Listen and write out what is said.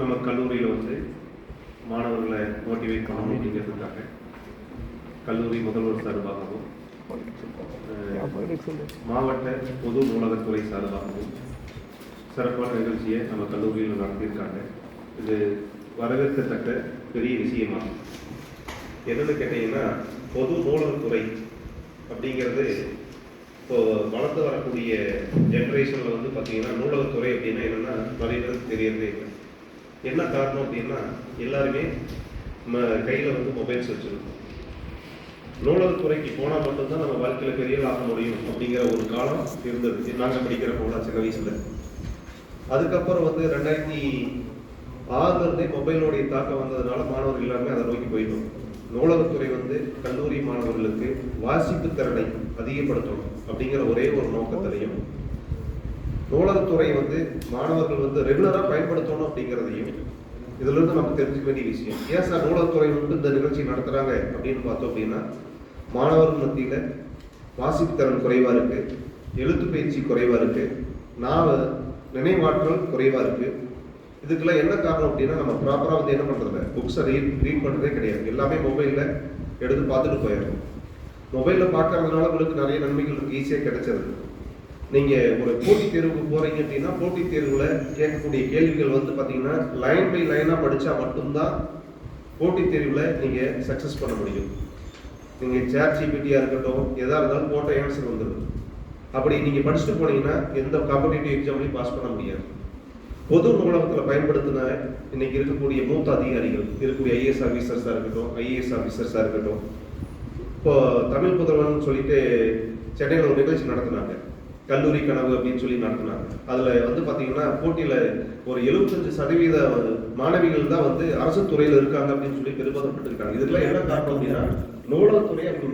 நம்ம கல்லூரியில் வந்து மாணவர்களை மோட்டிவேட் பண்ணணும் அப்படிங்கிறதுக்காக கல்லூரி முதல்வர் சார்பாகவும் மாவட்ட பொது நூலகத்துறை சார்பாகவும் சிறப்பான நிகழ்ச்சியை நம்ம கல்லூரியில் நடத்தியிருக்காங்க. இது வரவேற்கத்தக்க பெரிய விஷயமாகும். என்னென்னு கேட்டீங்கன்னா, பொது நூலகத்துறை அப்படிங்கிறது இப்போ வளர்ந்து வரக்கூடிய ஜென்ரேஷனில் வந்து பார்த்தீங்கன்னா நூலகத்துறை அப்படின்னா என்னென்னா நிறைய பேருக்கு தெரியறதே இல்லை. என்ன காரணம் அப்படின்னா எல்லாருமே நம்ம கையில் வந்து மொபைல்ஸ் வச்சுருக்கோம். நூலகத்துறைக்கு போனால் மட்டும்தான் நம்ம வாழ்க்கையில் பெரிய ஆக முடியும் அப்படிங்கிற ஒரு காலம் இருந்தது நாங்கள் படிக்கிற போகலாம் சின்ன வயசில். அதுக்கப்புறம் வந்து 2006 மொபைலோடைய தாக்கம் வந்ததுனால மாணவர்கள் எல்லாருமே அதை நோக்கி போயிட்டோம். நூலகத்துறை வந்து கல்லூரி மாணவர்களுக்கு வாசிப்பு திறனை அதிகப்படுத்தணும் அப்படிங்கிற ஒரே ஒரு நோக்கத்திலையும், நூலகத்துறை வந்து மாணவர்கள் வந்து ரெகுலராக பயன்படுத்தணும் அப்படிங்கிறதையும் இதுல இருந்து நம்ம தெரிஞ்சுக்க வேண்டிய விஷயம். ஏன் சார் நூலகத்துறை வந்து இந்த நிகழ்ச்சி நடத்துறாங்க அப்படின்னு பார்த்தோம் அப்படின்னா, மாணவர்கள் மத்தியில வாசிப்பு திறன் குறைவா இருக்கு, எழுத்து பயிற்சி குறைவா இருக்கு, நினைவாற்றல் குறைவா இருக்கு. இதுக்கெல்லாம் என்ன காரணம் அப்படின்னா, நம்ம ப்ராப்பரா வந்து என்ன பண்றது, புக்ஸை ரீட் பண்றதே கிடையாது. எல்லாமே மொபைல்ல எடுத்து பார்த்துட்டு போயிடும். மொபைல்ல பார்க்கறதுனால உங்களுக்கு நிறைய நன்மைகள் இருக்கு, ஈஸியாக கிடைச்சது. நீங்க ஒரு போட்டித் தேர்வுக்கு போறீங்க அப்படின்னா, போட்டித் தேர்வுல கேட்கக்கூடிய கேள்விகள் வந்து பாத்தீங்கன்னா லைன் பை லைனா படிச்சா மட்டும்தான் போட்டித் தேர்வுல நீங்க சக்சஸ் பண்ண முடியும். நீங்க சேட் ஜிபிடியா இருக்கட்டும், எதா இருந்தாலும் போட்ட ஆன்சர் வந்துடும். அப்படி நீங்க படிச்சுட்டு போனீங்கன்னா எந்த காம்படிட்டிவ் எக்ஸாம்லையும் பாஸ் பண்ண முடியாது. பொது நூலகத்தில் பயன்படுத்தின இன்னைக்கு இருக்கக்கூடிய மூத்த அதிகாரிகள், இருக்கக்கூடிய ஐஏஎஸ் ஆஃபீஸர்ஸாக இருக்கட்டும், ஐஏஎஸ் ஆஃபீஸர்ஸாக இருக்கட்டும், இப்போ தமிழ் புதல்வன் சொல்லிட்டு சென்னையில் ஒரு நிகழ்ச்சி நடத்தினாங்க, கல்லூரி கனவு அப்படின்னு சொல்லி நடத்தினாங்க. அதில் வந்து பார்த்தீங்கன்னா போட்டியில் ஒரு 75% மாணவிகள் தான் வந்து அரசு துறையில் இருக்காங்க அப்படின்னு சொல்லி பெருமைப்பட்டிருக்காங்க. இதுக்கெல்லாம் என்ன காரணம் அப்படின்னா, நூலகத்துறை அப்படி